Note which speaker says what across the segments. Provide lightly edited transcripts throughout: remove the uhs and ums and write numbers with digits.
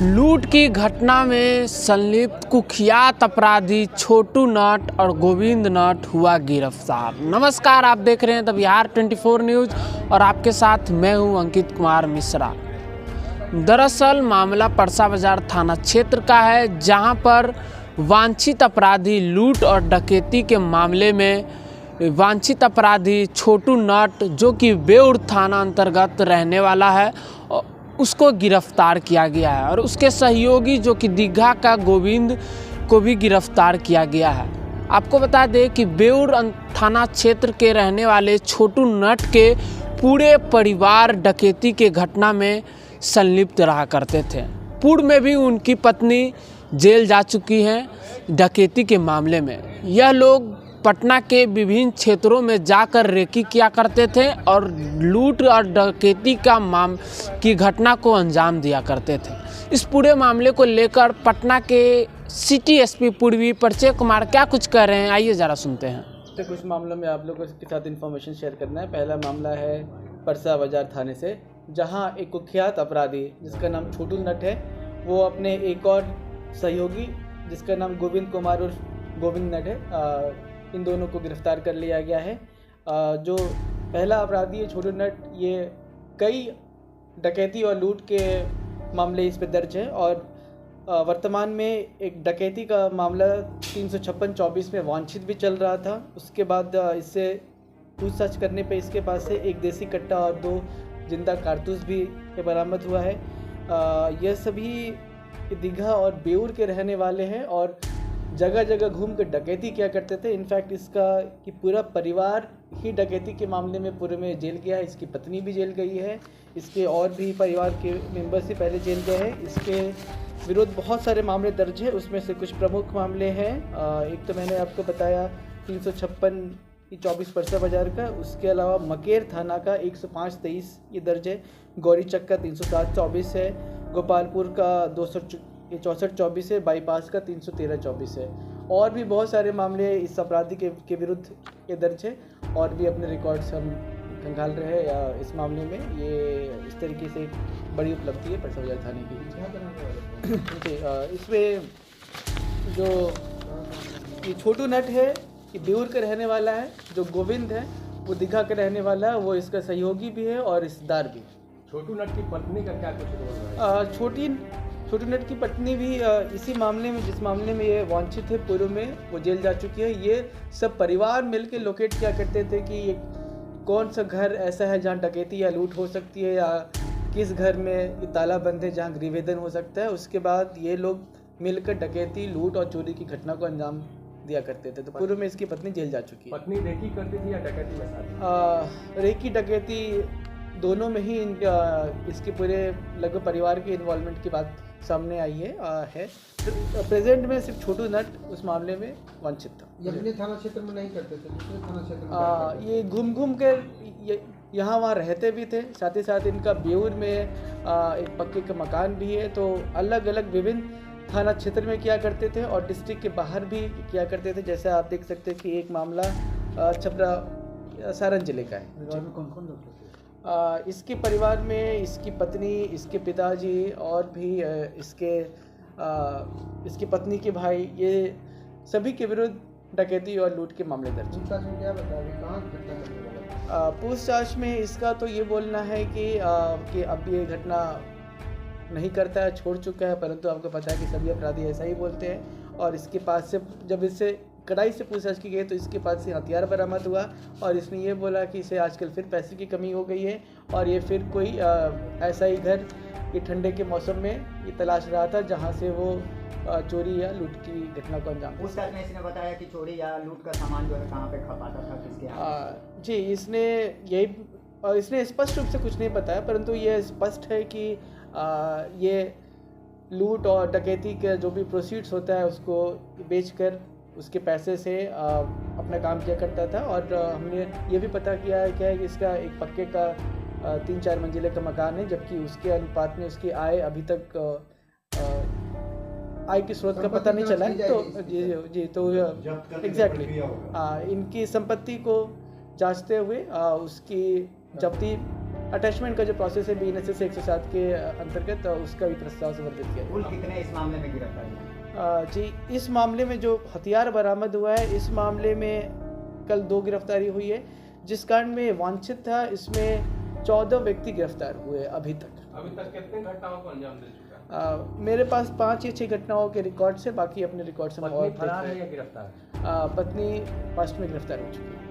Speaker 1: लूट की घटना में संलिप्त कुख्यात अपराधी छोटू नट और गोविंद नट हुआ गिरफ्तार। नमस्कार, आप देख रहे हैं द बिहार 24 न्यूज़ और आपके साथ मैं हूं अंकित कुमार मिश्रा। दरअसल मामला परसा बाजार थाना क्षेत्र का है, जहां पर वांछित अपराधी लूट और डकैती के मामले में वांछित अपराधी छोटू नट, जो कि बेउर थाना अंतर्गत रहने वाला है, उसको गिरफ्तार किया गया है और उसके सहयोगी जो कि दीघा का गोविंद को भी गिरफ्तार किया गया है। आपको बता दें कि बेउर थाना क्षेत्र के रहने वाले छोटू नट के पूरे परिवार डकैती के घटना में संलिप्त रहा करते थे। पूर्व में भी उनकी पत्नी जेल जा चुकी हैं डकैती के मामले में। यह लोग पटना के विभिन्न क्षेत्रों में जाकर रेकी किया करते थे और लूट और डकैती की घटना को अंजाम दिया करते थे। इस पूरे मामले को लेकर पटना के सिटी एसपी पूर्वी परिचय कुमार क्या कुछ कह रहे हैं, आइए ज़रा सुनते हैं।
Speaker 2: तो कुछ मामलों में आप लोगों के साथ इन्फॉर्मेशन शेयर करना है। पहला मामला है परसा बाजार थाने से, जहां एक कुख्यात अपराधी जिसका नाम छोटू नट है, वो अपने एक और सहयोगी जिसका नाम गोविंद कुमार और गोविंद नट है, इन दोनों को गिरफ्तार कर लिया गया है। जो पहला अपराधी है छोटू नट, ये कई डकैती और लूट के मामले इस पे दर्ज है और वर्तमान में एक डकैती का मामला 356-24 में वांछित भी चल रहा था। उसके बाद इससे पूछताछ करने पे इसके पास से एक देसी कट्टा और 2 जिंदा कारतूस भी बरामद हुआ है। यह सभी दीघा और बेउर के रहने वाले हैं और जगह जगह घूम कर डकैती किया करते थे। इनफैक्ट इसका कि पूरा परिवार ही डकैती के मामले में पूरे में जेल गया है। इसकी पत्नी भी जेल गई है, इसके और भी परिवार के मेंबर्स ही पहले जेल गए हैं। इसके विरुद्ध बहुत सारे मामले दर्ज है, उसमें से कुछ प्रमुख मामले हैं। एक तो मैंने आपको बताया 356-24 परसा बाजार का, उसके अलावा मकेर थाना का 105-23 ये दर्ज है, गौरीचक का 307-24 है, गोपालपुर का 264-24 है, बाईपास का 313-24 है। और भी बहुत सारे मामले इस अपराधी के विरुद्ध ये दर्ज है और भी अपने रिकॉर्ड्स हम खंगाल रहे हैं इस मामले में। ये इस तरीके से बड़ी उपलब्धि है परसा बाजार थाने की। इसमें जो ये छोटू नट है, ये बेउर का रहने वाला है। जो गोविंद है वो दीघा का रहने वाला है, वो इसका सहयोगी भी है और रिश्तेदार भी।
Speaker 3: छोटू नट की पत्नी का क्या कुछ रोल है?
Speaker 2: छोटू नट की पत्नी भी इसी मामले में, जिस मामले में ये वांछित है, पूर्व में वो जेल जा चुकी है। ये सब परिवार मिलकर लोकेट किया करते थे कि ये कौन सा घर ऐसा है जहाँ डकैती या लूट हो सकती है, या किस घर में ये ताला बंद है जहाँ गृहभेदन हो सकता है। उसके बाद ये लोग मिलकर डकैती, लूट और चोरी की घटना को अंजाम दिया करते थे। तो पूर्व में इसकी पत्नी जेल जा चुकी है।
Speaker 3: पत्नी रेकी करती थी या डकैती में साथ?
Speaker 2: रेकी डकैती दोनों में ही इसके पूरे लगभग परिवार के इन्वॉल्वमेंट की बात सामने आई है। प्रेजेंट में सिर्फ छोटू नट उस मामले में वांछित था।
Speaker 4: ये अपने थाना क्षेत्र में नहीं करते थे, दूसरे थाना क्षेत्र में
Speaker 2: ये घूम कर यहाँ वहाँ रहते भी थे। साथ ही साथ इनका बेउर में एक पक्के का मकान भी है। तो अलग अलग विभिन्न थाना क्षेत्र में किया करते थे और डिस्ट्रिक्ट के बाहर भी किया करते थे। जैसे आप देख सकते हैं कि एक मामला छपरा सारण जिले का है।
Speaker 4: कौन कौन लोग थे?
Speaker 2: इसके परिवार में इसकी पत्नी, इसके पिताजी और भी इसकी पत्नी के भाई, ये सभी के विरुद्ध डकैती और लूट के मामले दर्ज हैं।
Speaker 4: पूछताछ में क्या बताया, कहाँ घटना करने वाला?
Speaker 2: पूछताछ में इसका तो ये बोलना है कि अब ये घटना नहीं करता है, छोड़ चुका है। परंतु आपको पता है कि सभी अपराधी ऐसा ही बोलते हैं। और इसके पास से जब इससे कड़ाई से पूछताछ की गई तो इसके पास से हथियार बरामद हुआ और इसने ये बोला कि इसे आजकल फिर पैसे की कमी हो गई है और ये फिर कोई ऐसा ही घर ये ठंडे के मौसम में ये तलाश रहा था जहाँ से वो चोरी या लूट की घटना को अंजाम दे सके।
Speaker 5: इसने बताया कि चोरी या लूट का सामान जो है कहाँ पे खपाता था, किसके यहाँ?
Speaker 2: जी, इसने स्पष्ट रूप से कुछ नहीं बताया, परंतु ये स्पष्ट है कि ये लूट और डकैती का जो भी प्रोसीड्स होता है उसको बेचकर उसके पैसे से अपना काम किया करता था। और हमने ये भी पता किया है कि इसका एक पक्के का 3-4 मंजिले का मकान है, जबकि उसके अनुपात में उसकी आय अभी तक आय के स्रोत का पता नहीं चला है। तो जी तो एग्जैक्टली इनकी संपत्ति को जांचते हुए उसकी जब्ती अटैचमेंट का जो प्रोसेस है BNSS 107 के अंतर्गत उसका भी प्रस्ताव संबंधित किया
Speaker 5: कुल कितने इस मामले में गिरफ्तार हुए?
Speaker 2: जी, इस मामले में जो हथियार बरामद हुआ है, इस मामले में कल 2 गिरफ्तारी हुई है। जिस कांड में वांछित था, इसमें 14 व्यक्ति गिरफ्तार हुए अभी तक।
Speaker 3: अभी तक कितने घटनाओं को अंजाम दे चुका है?
Speaker 2: मेरे पास 5 या 6 घटनाओं के रिकॉर्ड से, बाकी अपने रिकॉर्ड से
Speaker 3: पत्नी फरार है या गिरफ्तार?
Speaker 2: पत्नी पास्ट में गिरफ्तार हो चुकी है।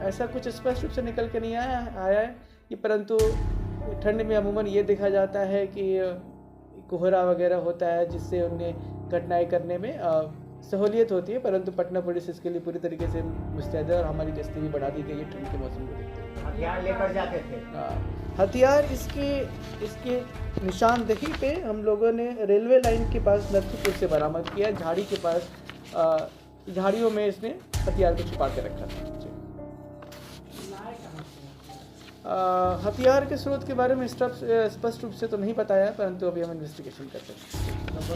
Speaker 2: ऐसा कुछ स्पष्ट रूप से निकल के नहीं आया है कि, परंतु ठंड में अमूमन ये देखा जाता है कि कोहरा वगैरह होता है, जिससे उन्हें घटनाएं करने में सहूलियत होती है। परंतु पटना पुलिस इसके लिए पूरी तरीके से मुस्तैद है और हमारी गश्ती भी बढ़ा दी गई है ठंड के मौसम को देखते हुए।
Speaker 5: हथियार लेकर जाते थे?
Speaker 2: हथियार इसके निशानदेही पे हम लोगों ने रेलवे लाइन के पास नरथीपुर से बरामद किया। झाड़ी के पास झाड़ियों में इसने हथियार को छुपा के रखा था। हथियार के स्रोत के बारे में स्पष्ट रूप से तो नहीं बताया, परंतु अभी हम इन्वेस्टिगेशन करते हैं।